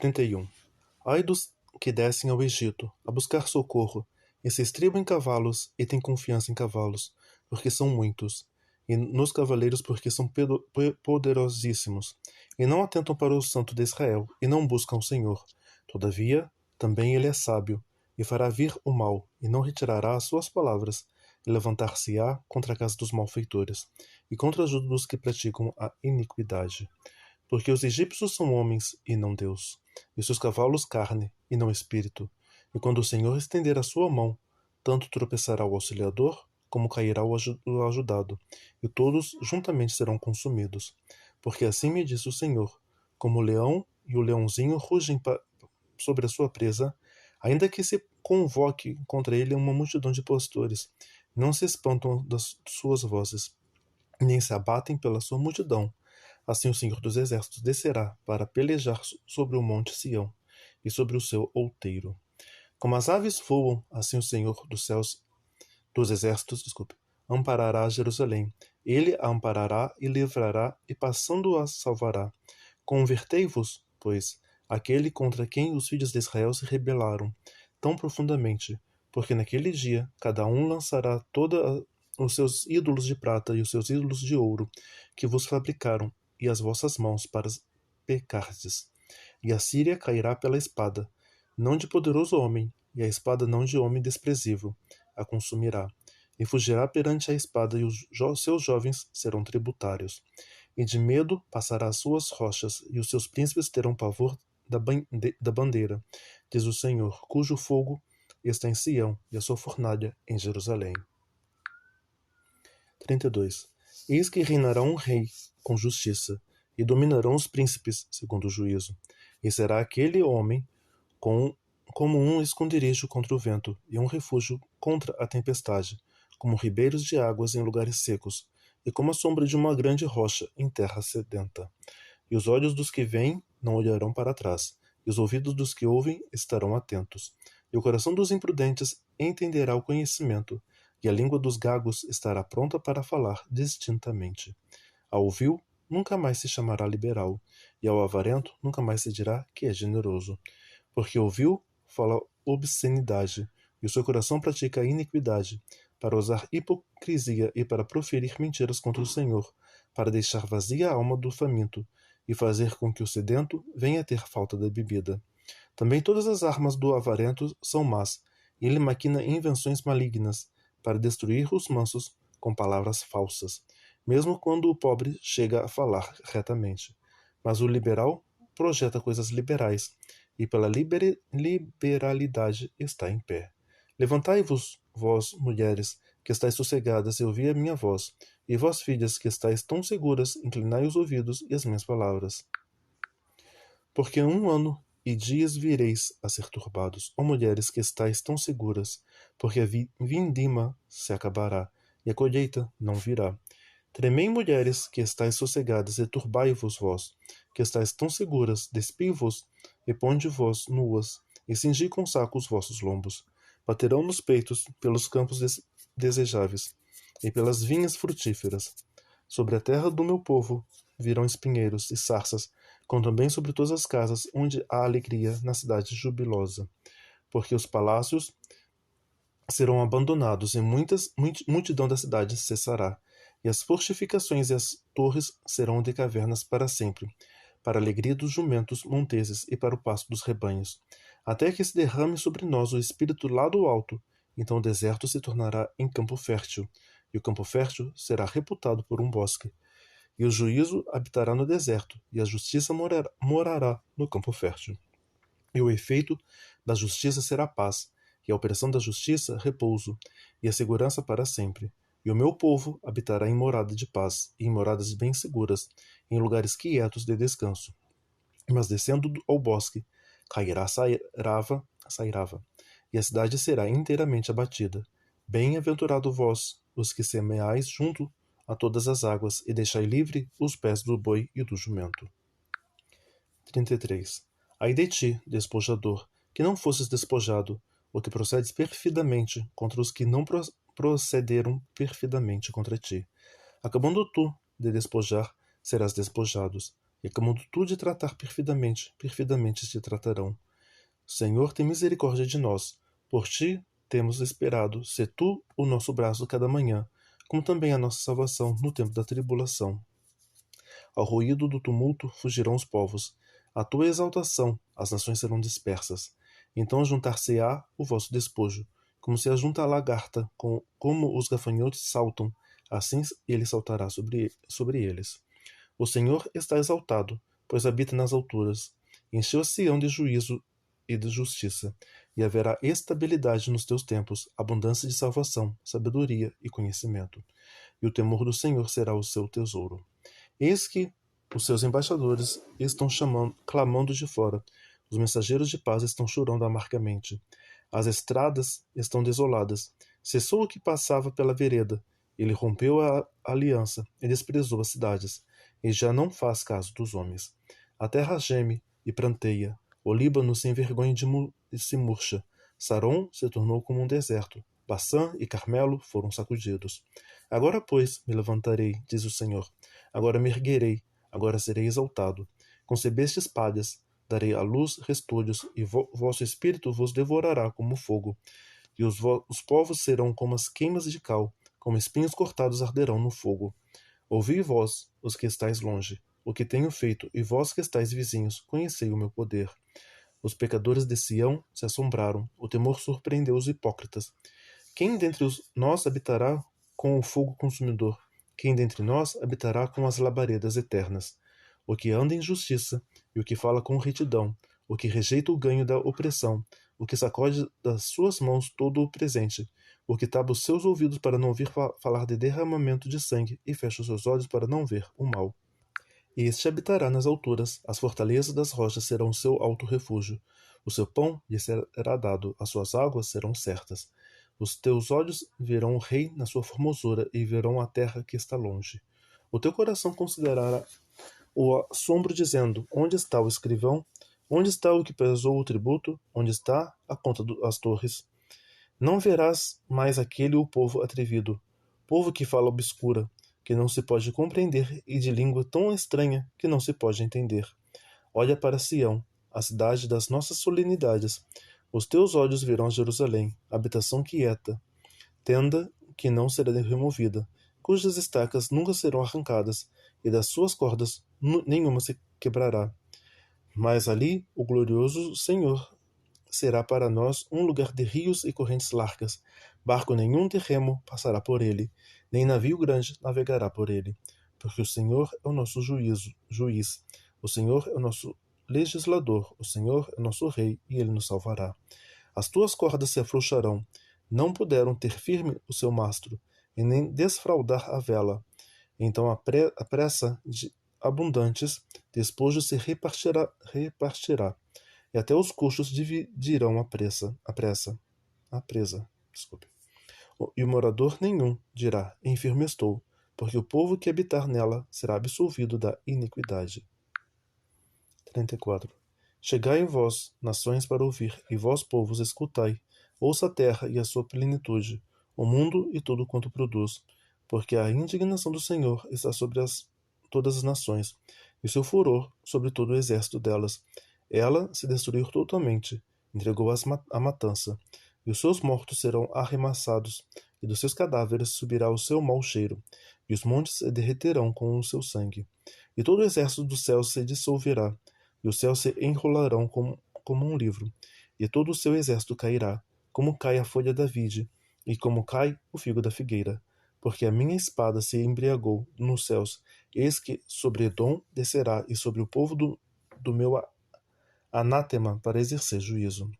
31. Ai dos que descem ao Egito, a buscar socorro, e se estribam em cavalos, e têm confiança em cavalos, porque são muitos, e nos cavaleiros, porque são poderosíssimos, e não atentam para o Santo de Israel, e não buscam o Senhor. Todavia, também ele é sábio, e fará vir o mal, e não retirará as suas palavras, e levantar-se-á contra a casa dos malfeitores, e contra a ajuda dos que praticam a iniquidade. Porque os egípcios são homens, e não Deus, e seus cavalos carne, e não espírito. E quando o Senhor estender a sua mão, tanto tropeçará o auxiliador, como cairá o ajudado, e todos juntamente serão consumidos. Porque assim me disse o Senhor, como o leão e o leãozinho rugem sobre a sua presa, ainda que se convoque contra ele uma multidão de pastores, não se espantam das suas vozes, nem se abatem pela sua multidão. Assim o Senhor dos Exércitos descerá para pelejar sobre o monte Sião e sobre o seu outeiro. Como as aves voam, assim o Senhor dos Exércitos, amparará Jerusalém. Ele a amparará e livrará, e passando a salvará. Convertei-vos, pois, àquele contra quem os filhos de Israel se rebelaram tão profundamente, porque naquele dia cada um lançará os seus ídolos de prata e os seus ídolos de ouro, que vos fabricaram, e as vossas mãos para pecardes. E a Síria cairá pela espada, não de poderoso homem, e a espada não de homem desprezível, a consumirá. E fugirá perante a espada, e os seus jovens serão tributários. E de medo passará as suas rochas, e os seus príncipes terão pavor da bandeira, diz o Senhor, cujo fogo está em Sião, e a sua fornalha em Jerusalém. 32. Eis que reinará um rei com justiça, e dominarão os príncipes segundo o juízo. E será aquele homem como um esconderijo contra o vento, e um refúgio contra a tempestade, como ribeiros de águas em lugares secos, e como a sombra de uma grande rocha em terra sedenta. E os olhos dos que veem não olharão para trás, e os ouvidos dos que ouvem estarão atentos. E o coração dos imprudentes entenderá o conhecimento, e a língua dos gagos estará pronta para falar distintamente. Ao vil nunca mais se chamará liberal, e ao avarento nunca mais se dirá que é generoso. Porque o vil fala obscenidade, e o seu coração pratica a iniquidade, para usar hipocrisia e para proferir mentiras contra o Senhor, para deixar vazia a alma do faminto, e fazer com que o sedento venha a ter falta da bebida. Também todas as armas do avarento são más, e ele maquina invenções malignas, para destruir os mansos com palavras falsas, mesmo quando o pobre chega a falar retamente. Mas o liberal projeta coisas liberais, e pela liberalidade está em pé. Levantai-vos, vós, mulheres, que estáis sossegadas, e ouvi a minha voz, e vós, filhas, que estáis tão seguras, inclinai os ouvidos e as minhas palavras. Porque 1 ano e dias vireis a ser turbados, ó mulheres que estáis tão seguras, porque a vindima se acabará, e a colheita não virá. Tremei, mulheres que estáis sossegadas, e turbai-vos, vós, que estáis tão seguras, despi-vos, e ponde-vos nuas, e cingi com saco os vossos lombos. Baterão nos peitos pelos campos desejáveis, e pelas vinhas frutíferas. Sobre a terra do meu povo virão espinheiros e sarças, como também sobre todas as casas onde há alegria na cidade jubilosa. Porque os palácios serão abandonados, e multidão da cidade cessará. E as fortificações e as torres serão de cavernas para sempre, para a alegria dos jumentos monteses e para o pasto dos rebanhos. Até que se derrame sobre nós o espírito lá do alto, então o deserto se tornará em campo fértil, e o campo fértil será reputado por um bosque. E o juízo habitará no deserto, e a justiça morará no campo fértil. E o efeito da justiça será paz, e a opressão da justiça repouso, e a segurança para sempre. E o meu povo habitará em morada de paz, e em moradas bem seguras, em lugares quietos de descanso. Mas descendo ao bosque, cairá Sairava, e a cidade será inteiramente abatida. Bem-aventurado vós, os que semeais junto a todas as águas, e deixai livre os pés do boi e do jumento. 33. Ai de ti, despojador, que não fosses despojado, ou que procedes perfidamente contra os que não procederam perfidamente contra ti. Acabando tu de despojar, serás despojados. E como tu de tratar perfidamente, perfidamente te tratarão. Senhor, tem misericórdia de nós. Por ti temos esperado, se tu o nosso braço cada manhã, como também a nossa salvação no tempo da tribulação. Ao ruído do tumulto fugirão os povos. À tua exaltação as nações serão dispersas. Então juntar-se-á o vosso despojo, como se ajunta a lagarta, como os gafanhotos saltam, assim ele saltará sobre eles. O Senhor está exaltado, pois habita nas alturas. Encheu Sião de juízo e de justiça, e haverá estabilidade nos teus tempos, abundância de salvação, sabedoria e conhecimento. E o temor do Senhor será o seu tesouro. Eis que os seus embaixadores estão clamando de fora. Os mensageiros de paz estão chorando amargamente. As estradas estão desoladas. Cessou o que passava pela vereda. Ele rompeu a aliança e desprezou as cidades, e já não faz caso dos homens. A terra geme e pranteia. O Líbano se envergonha e se murcha. Saron se tornou como um deserto. Baçã e Carmelo foram sacudidos. Agora, pois, me levantarei, diz o Senhor. Agora me erguerei, agora serei exaltado. Concebeste espadas, darei à luz restolhos, e vosso espírito vos devorará como fogo. E os povos serão como as queimas de cal, como espinhos cortados arderão no fogo. Ouvi vós, os que estáis longe, o que tenho feito, e vós que estáis vizinhos, conhecei o meu poder. Os pecadores de Sião se assombraram, o temor surpreendeu os hipócritas. Quem dentre nós habitará com o fogo consumidor? Quem dentre nós habitará com as labaredas eternas? O que anda em justiça e o que fala com retidão, o que rejeita o ganho da opressão, o que sacode das suas mãos todo o presente, o que tapa os seus ouvidos para não ouvir falar de derramamento de sangue e fecha os seus olhos para não ver o mal. Este habitará nas alturas, as fortalezas das rochas serão o seu alto refúgio. O seu pão lhe será dado, as suas águas serão certas. Os teus olhos verão o rei na sua formosura e verão a terra que está longe. O teu coração considerará o assombro, dizendo: onde está o escrivão? Onde está o que pesou o tributo? Onde está a conta das torres? Não verás mais aquele o povo atrevido, povo que fala obscura, que não se pode compreender, e de língua tão estranha que não se pode entender. Olha para Sião, a cidade das nossas solenidades. Os teus olhos verão Jerusalém, habitação quieta, tenda que não será removida, cujas estacas nunca serão arrancadas, e das suas cordas nenhuma se quebrará. Mas ali o glorioso Senhor será para nós um lugar de rios e correntes largas. Barco nenhum de remo passará por ele, nem navio grande navegará por ele. Porque o Senhor é o nosso juiz. O Senhor é o nosso legislador. O Senhor é o nosso rei, e ele nos salvará. As tuas cordas se afrouxarão. Não puderam ter firme o seu mastro, e nem desfraldar a vela. Então a pressa de abundantes despojo se repartirá, e até os custos dividirão a presa. Desculpe. E o morador nenhum dirá: enfermo estou, porque o povo que habitar nela será absolvido da iniquidade. 34. Chegai vós, nações, para ouvir, e vós, povos, escutai. Ouça a terra e a sua plenitude, o mundo e tudo quanto produz, porque a indignação do Senhor está sobre todas as nações, e o seu furor sobre todo o exército delas. Ela se destruiu totalmente, entregou a matança, e os seus mortos serão arremessados, e dos seus cadáveres subirá o seu mau cheiro, e os montes se derreterão com o seu sangue. E todo o exército do céu se dissolverá, e os céus se enrolarão como um livro, e todo o seu exército cairá, como cai a folha da vide, e como cai o figo da figueira. Porque a minha espada se embriagou nos céus, eis que sobre Edom descerá, e sobre o povo do meu anátema para exercer juízo.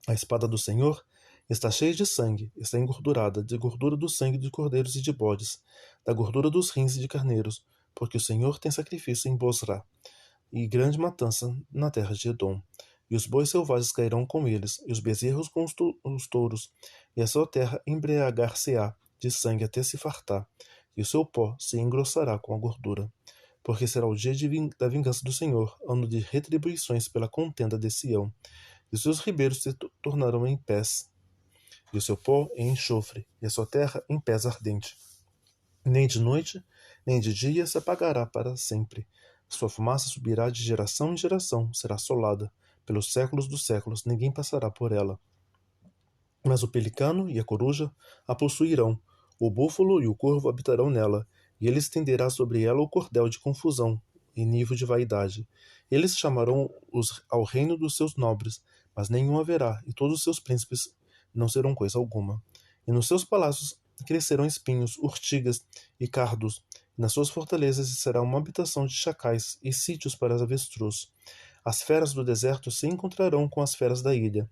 A espada do Senhor está cheia de sangue, está engordurada, de gordura do sangue de cordeiros e de bodes, da gordura dos rins e de carneiros, porque o Senhor tem sacrifício em Bosra, e grande matança na terra de Edom. E os bois selvagens cairão com eles, e os bezerros com os touros, e a sua terra embriagar-se-á de sangue até se fartar, e o seu pó se engrossará com a gordura. Porque será o dia da vingança do Senhor, ano de retribuições pela contenda de Sião. E os seus ribeiros se tornarão em pés, e o seu pó em enxofre, e a sua terra em pés ardente. Nem de noite, nem de dia se apagará para sempre. Sua fumaça subirá de geração em geração, será assolada. Pelos séculos dos séculos, ninguém passará por ela. Mas o pelicano e a coruja a possuirão, o búfalo e o corvo habitarão nela, e ele estenderá sobre ela o cordel de confusão, em nível de vaidade. Eles chamarão ao reino dos seus nobres, mas nenhum haverá, e todos os seus príncipes não serão coisa alguma. E nos seus palácios crescerão espinhos, urtigas e cardos, e nas suas fortalezas será uma habitação de chacais e sítios para as avestruz. As feras do deserto se encontrarão com as feras da ilha,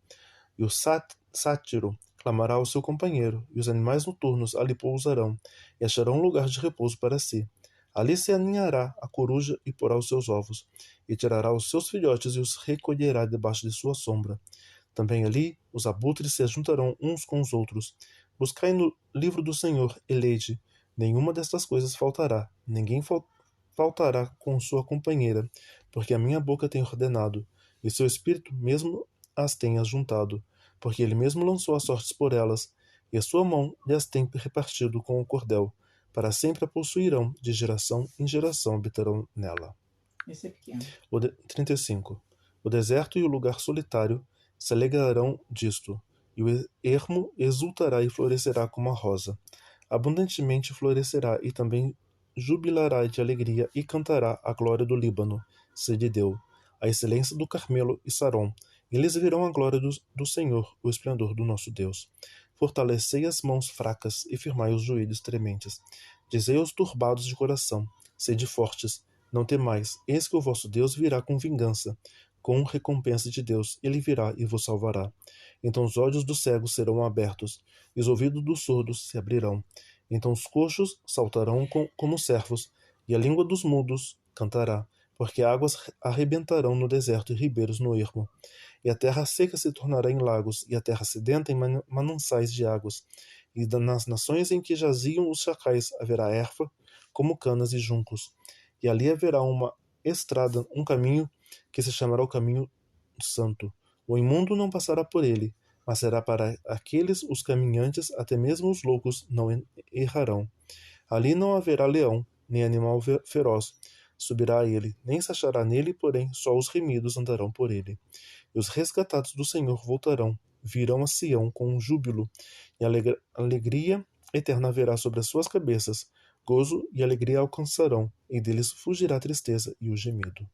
e o sátiro clamará ao seu companheiro, e os animais noturnos ali pousarão, e acharão um lugar de repouso para si. Ali se aninhará a coruja e porá os seus ovos, e tirará os seus filhotes e os recolherá debaixo de sua sombra. Também ali os abutres se ajuntarão uns com os outros. Buscai no livro do Senhor e lede. Nenhuma destas coisas faltará, ninguém faltará com sua companheira, porque a minha boca tem ordenado, e seu espírito mesmo as tem ajuntado, porque ele mesmo lançou as sortes por elas, e a sua mão lhes tem repartido com o cordel. Para sempre a possuirão, de geração em geração habitarão nela. Esse é pequeno. 35. O deserto e o lugar solitário se alegrarão disto, e o ermo exultará e florescerá como a rosa. Abundantemente florescerá e também jubilará de alegria e cantará a glória do Líbano, Cedideu, a excelência do Carmelo e Sarom. Eles verão a glória do Senhor, o esplendor do nosso Deus. Fortalecei as mãos fracas e firmai os joelhos trementes. Dizei aos turbados de coração, sede fortes, não temais, eis que o vosso Deus virá com vingança, com recompensa de Deus, ele virá e vos salvará. Então os olhos dos cegos serão abertos, e os ouvidos dos surdos se abrirão. Então os coxos saltarão como servos, e a língua dos mudos cantará, porque águas arrebentarão no deserto e ribeiros no ermo. E a terra seca se tornará em lagos, e a terra sedenta em mananciais de águas. E nas nações em que jaziam os chacais haverá erva, como canas e juncos. E ali haverá uma estrada, um caminho, que se chamará o caminho santo. O imundo não passará por ele, mas será para aqueles os caminhantes, até mesmo os loucos não errarão. Ali não haverá leão, nem animal feroz subirá a ele, nem se achará nele, porém só os remidos andarão por ele. E os resgatados do Senhor voltarão, virão a Sião com um júbilo, e alegria eterna haverá sobre as suas cabeças, gozo e alegria alcançarão, e deles fugirá a tristeza e o gemido.